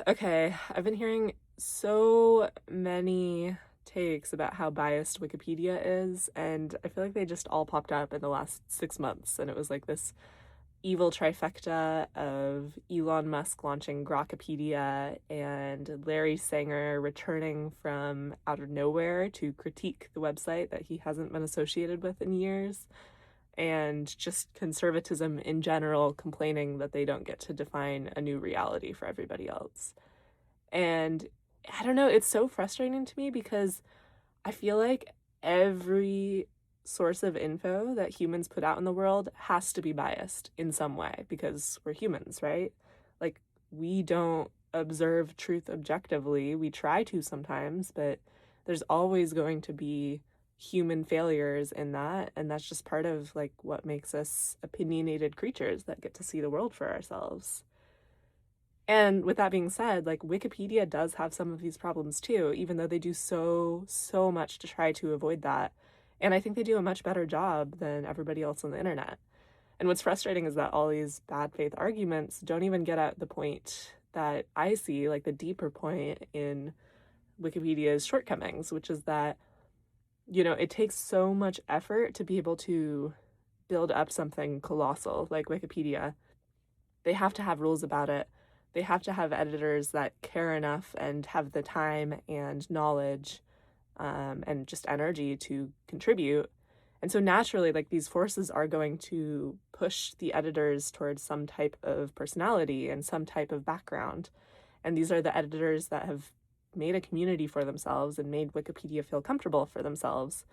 Okay, I've been hearing so many takes about how biased Wikipedia is, and I feel like they just all popped up in the last 6 months, and it was like this evil trifecta of Elon Musk launching Grokpedia and Larry Sanger returning from out of nowhere to critique the website that he hasn't been associated with in years, and just conservatism in general complaining that they don't get to define a new reality for everybody else. And I don't know, it's so frustrating to me because I feel like every source of info that humans put out in the world has to be biased in some way because we're humans, right? Like, we don't observe truth objectively. We try to sometimes, but there's always going to be human failures in that. And that's just part of like what makes us opinionated creatures that get to see the world for ourselves. And with that being said, like Wikipedia does have some of these problems too, even though they do so much to try to avoid that. And I think they do a much better job than everybody else on the internet. And what's frustrating is that all these bad faith arguments don't even get at the point that I see, like the deeper point in Wikipedia's shortcomings, which is that, it takes so much effort to be able to build up something colossal like Wikipedia. They have to have rules about it. They have to have editors that care enough and have the time and knowledge and just energy to contribute. And so naturally, like these forces are going to push the editors towards some type of personality and some type of background. And these are the editors that have made a community for themselves and made Wikipedia feel comfortable for themselves.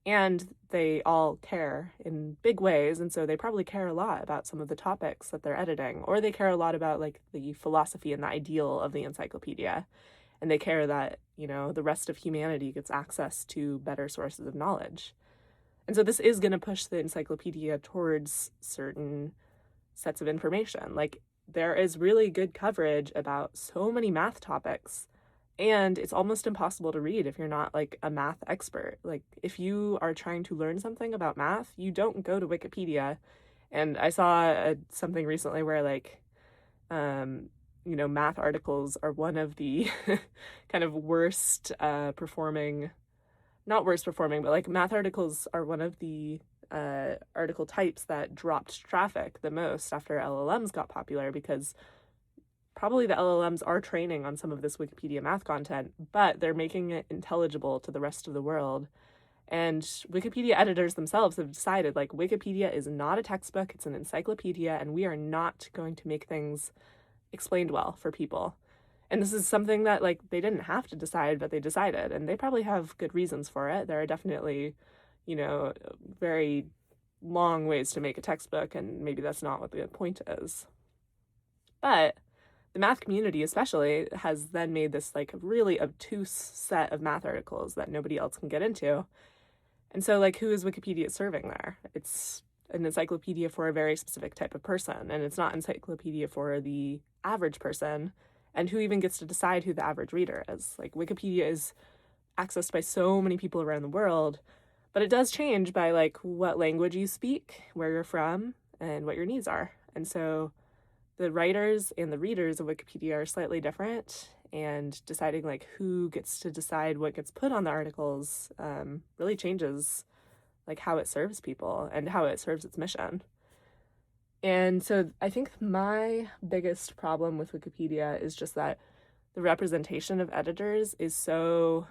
And they all care in big ways, and so they probably care a lot about some of the topics that they're editing, or they care a lot about like the philosophy and the ideal of the encyclopedia, and they care that, the rest of humanity gets access to better sources of knowledge. And so this is going to push the encyclopedia towards certain sets of information. Like, there is really good coverage about so many math topics, and it's almost impossible to read if you're not like a math expert. Like, if you are trying to learn something about math, you don't go to Wikipedia. And I saw something recently where like math articles are one of the kind of worst performing, not worst performing, but like math articles are one of the article types that dropped traffic the most after LLMs got popular, because probably the LLMs are training on some of this Wikipedia math content, but they're making it intelligible to the rest of the world. And Wikipedia editors themselves have decided like Wikipedia is not a textbook, it's an encyclopedia, and we are not going to make things explained well for people. And this is something that like they didn't have to decide, but they decided, and they probably have good reasons for it. There are definitely, very long ways to make a textbook, and maybe that's not what the point is. But the math community especially has then made this like really obtuse set of math articles that nobody else can get into. And so like, who is Wikipedia serving there? It's an encyclopedia for a very specific type of person, and it's not encyclopedia for the average person. And who even gets to decide who the average reader is? Like, Wikipedia is accessed by so many people around the world, but it does change by like what language you speak, where you're from, and what your needs are. And so the writers and the readers of Wikipedia are slightly different, and deciding like who gets to decide what gets put on the articles really changes like how it serves people and how it serves its mission. And so I think my biggest problem with Wikipedia is just that the representation of editors is so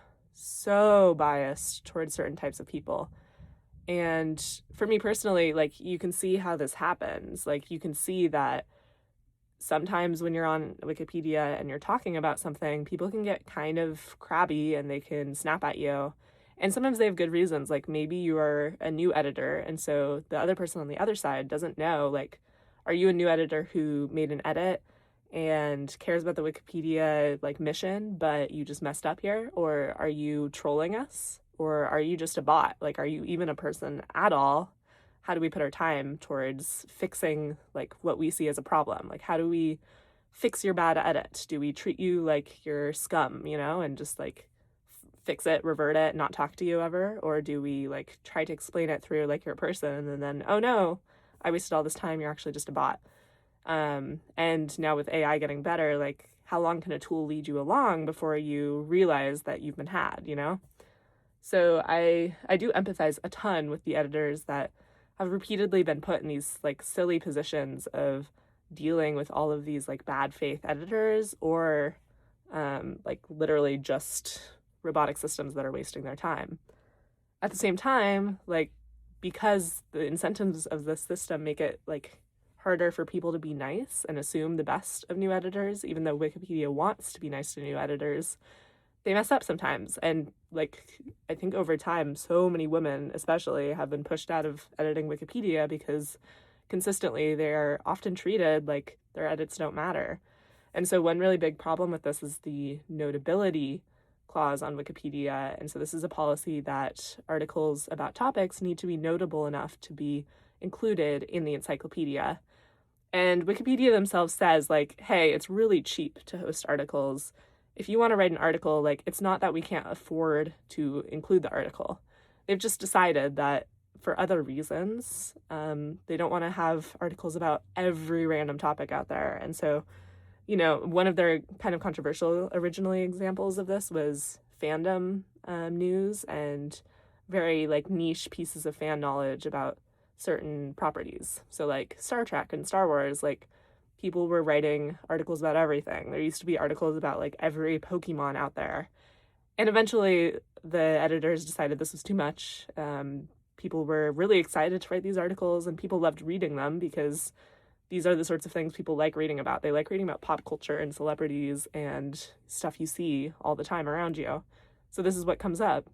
biased towards certain types of people. And for me personally, like, you can see how this happens. Like, you can see that sometimes when you're on Wikipedia and you're talking about something, people can get kind of crabby and they can snap at you. And sometimes they have good reasons. Like, maybe you are a new editor, and so the other person on the other side doesn't know, like, are you a new editor who made an edit and cares about the Wikipedia like mission, but you just messed up here? Or are you trolling us? Or are you just a bot? Like, are you even a person at all? How do we put our time towards fixing like what we see as a problem? Like, how do we fix your bad edit? Do we treat you like you're scum, and just like fix it, revert it, not talk to you ever? Or do we like try to explain it through like you're a person, and then, oh no, I wasted all this time, you're actually just a bot? And now with AI getting better, like, how long can a tool lead you along before you realize that you've been had, you know? So I do empathize a ton with the editors that have repeatedly been put in these like silly positions of dealing with all of these like bad faith editors or like literally just robotic systems that are wasting their time. At the same time, like because the incentives of this system make it like harder for people to be nice and assume the best of new editors, even though Wikipedia wants to be nice to new editors, they mess up sometimes. And like I think over time, so many women especially have been pushed out of editing Wikipedia because consistently they're often treated like their edits don't matter. And so one really big problem with this is the notability clause on Wikipedia. And so this is a policy that articles about topics need to be notable enough to be included in the encyclopedia. And Wikipedia themselves says, like, hey, it's really cheap to host articles. If you want to write an article, like, it's not that we can't afford to include the article. They've just decided that for other reasons, they don't want to have articles about every random topic out there. And so, you know, one of their kind of controversial originally examples of this was fandom news and very like niche pieces of fan knowledge about certain properties. So like Star Trek and Star Wars, like people were writing articles about everything. There used to be articles about like every Pokemon out there. And eventually the editors decided this was too much. People were really excited to write these articles and people loved reading them because these are the sorts of things people like reading about. They like reading about pop culture and celebrities and stuff you see all the time around you. So this is what comes up.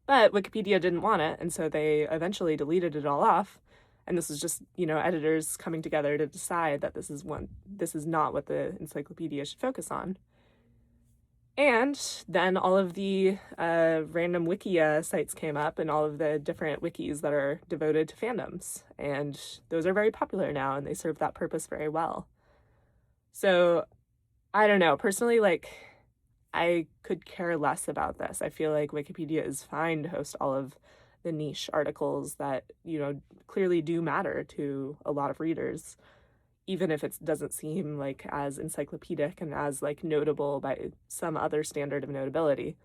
But Wikipedia didn't want it, and so they eventually deleted it all off. And this is just, you know, editors coming together to decide that this is not what the encyclopedia should focus on. And then all of the random Wikia sites came up and all of the different wikis that are devoted to fandoms. And those are very popular now and they serve that purpose very well. So I don't know. Personally, like, I could care less about this. I feel like Wikipedia is fine to host all of the niche articles that, you know, clearly do matter to a lot of readers, even if it doesn't seem like as encyclopedic and as like notable by some other standard of notability.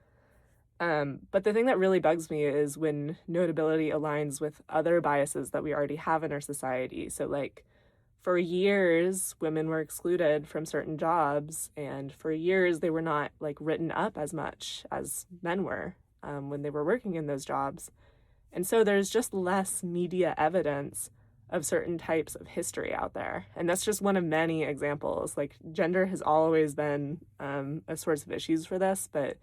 But the thing that really bugs me is when notability aligns with other biases that we already have in our society. So like for years, women were excluded from certain jobs, and for years they were not like written up as much as men were when they were working in those jobs. And so there's just less media evidence of certain types of history out there. And that's just one of many examples. Like gender has always been a source of issues for this, but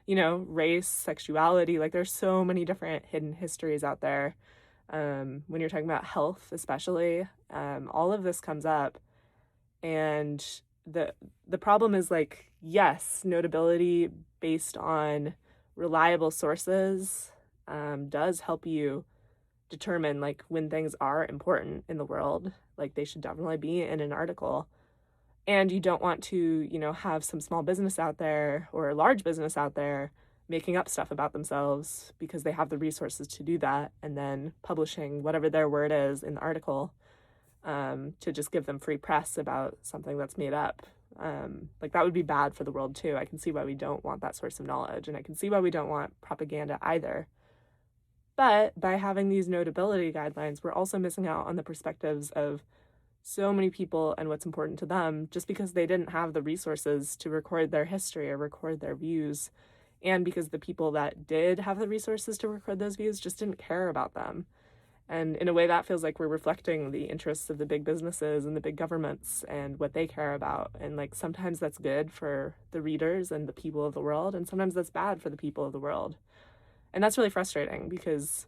you know, race, sexuality, like there's so many different hidden histories out there. When you're talking about health, especially, all of this comes up. And the problem is like, yes, notability based on reliable sources does help you determine like when things are important in the world. Like they should definitely be in an article. And you don't want to, you know, have some small business out there or a large business out there making up stuff about themselves because they have the resources to do that and then publishing whatever their word is in the article to just give them free press about something that's made up. Like that would be bad for the world too. I can see why we don't want that source of knowledge, and I can see why we don't want propaganda either. But by having these notability guidelines, we're also missing out on the perspectives of so many people and what's important to them just because they didn't have the resources to record their history or record their views. And because the people that did have the resources to record those views just didn't care about them. And in a way, that feels like we're reflecting the interests of the big businesses and the big governments and what they care about. And like sometimes that's good for the readers and the people of the world, and sometimes that's bad for the people of the world. And that's really frustrating because,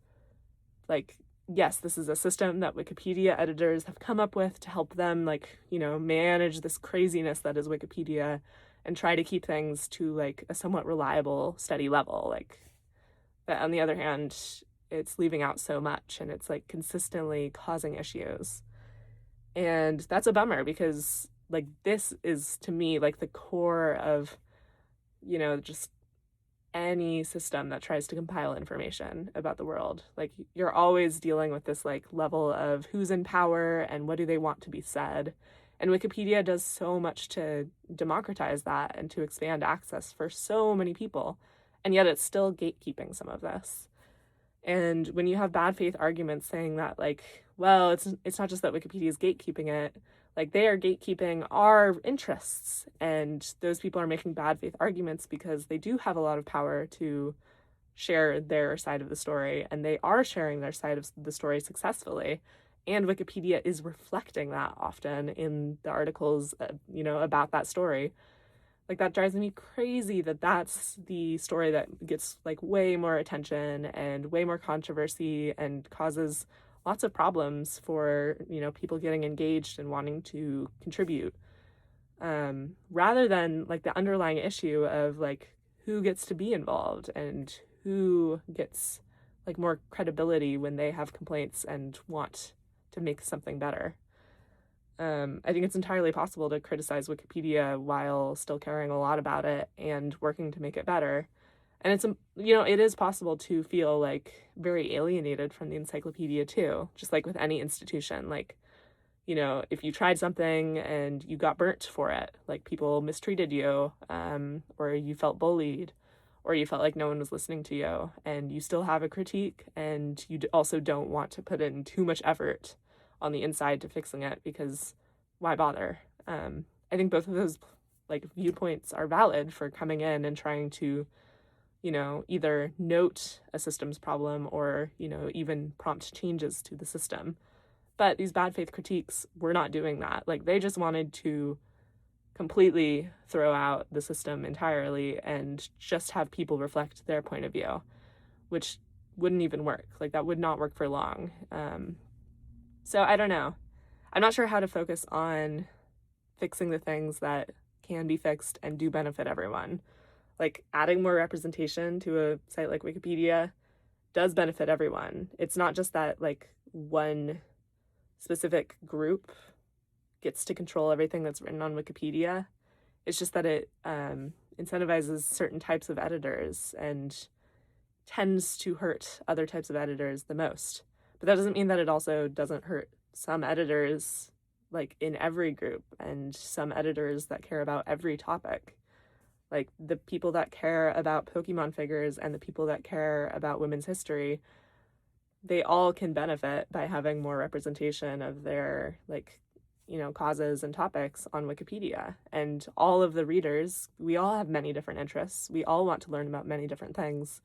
like, yes, this is a system that Wikipedia editors have come up with to help them, like, you know, manage this craziness that is Wikipedia and try to keep things to, like, a somewhat reliable, steady level. Like, but on the other hand, it's leaving out so much and it's, like, consistently causing issues. And that's a bummer because, like, this is, to me, like, the core of, you know, just any system that tries to compile information about the world. Like you're always dealing with this like level of who's in power and what do they want to be said. And Wikipedia does so much to democratize that and to expand access for so many people. And yet it's still gatekeeping some of this. And when you have bad faith arguments saying that, like, well, it's not just that Wikipedia is gatekeeping it, like they are gatekeeping our interests, and those people are making bad faith arguments because they do have a lot of power to share their side of the story, and they are sharing their side of the story successfully. And Wikipedia is reflecting that often in the articles, about that story. Like, that drives me crazy that that's the story that gets like way more attention and way more controversy and causes lots of problems for, people getting engaged and wanting to contribute. Rather than like the underlying issue of like who gets to be involved and who gets like more credibility when they have complaints and want to make something better. I think it's entirely possible to criticize Wikipedia while still caring a lot about it and working to make it better. And it is possible to feel like very alienated from the encyclopedia too, just like with any institution. Like, if you tried something and you got burnt for it, like people mistreated you, or you felt bullied, or you felt like no one was listening to you, and you still have a critique, and you also don't want to put in too much effort on the inside to fixing it, because why bother? I think both of those like viewpoints are valid for coming in and trying to, either note a systems problem or, even prompt changes to the system. But these bad faith critiques were not doing that. Like, they just wanted to completely throw out the system entirely and just have people reflect their point of view, which wouldn't even work. Like, that would not work for long. So I don't know. I'm not sure how to focus on fixing the things that can be fixed and do benefit everyone. Like, adding more representation to a site like Wikipedia does benefit everyone. It's not just that like one specific group gets to control everything that's written on Wikipedia. It's just that it incentivizes certain types of editors and tends to hurt other types of editors the most. But that doesn't mean that it also doesn't hurt some editors, like in every group, and some editors that care about every topic. Like, the people that care about Pokemon figures and the people that care about women's history, they all can benefit by having more representation of their, like, causes and topics on Wikipedia. And all of the readers, we all have many different interests. We all want to learn about many different things.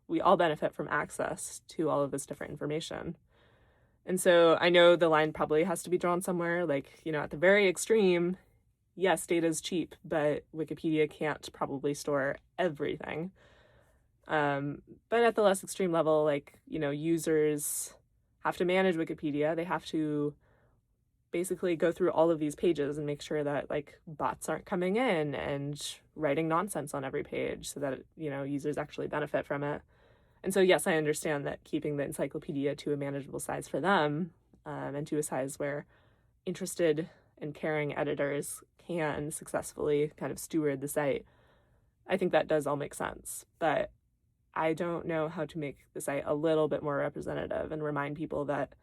We all benefit from access to all of this different information. And so I know the line probably has to be drawn somewhere. Like, at the very extreme, yes, data is cheap, but Wikipedia can't probably store everything. But at the less extreme level, like, users have to manage Wikipedia. They have to basically go through all of these pages and make sure that like bots aren't coming in and writing nonsense on every page so that, users actually benefit from it. And so, yes, I understand that keeping the encyclopedia to a manageable size for them, and to a size where interested and caring editors can successfully kind of steward the site, I think that does all make sense. But I don't know how to make the site a little bit more representative and remind people that,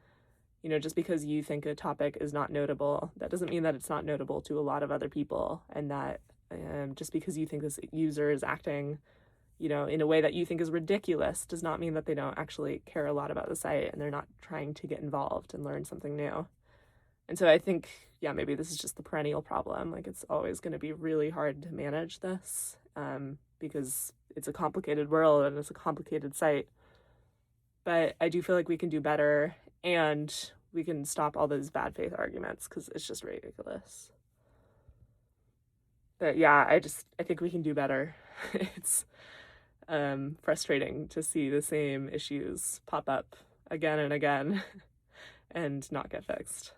just because you think a topic is not notable, that doesn't mean that it's not notable to a lot of other people. And that just because you think this user is acting, in a way that you think is ridiculous, does not mean that they don't actually care a lot about the site and they're not trying to get involved and learn something new. And so I think, yeah, maybe this is just the perennial problem. Like, it's always going to be really hard to manage this, because it's a complicated world and it's a complicated site. But I do feel like we can do better, and we can stop all those bad faith arguments, because it's just ridiculous. But yeah, I think we can do better. It's frustrating to see the same issues pop up again and again and not get fixed.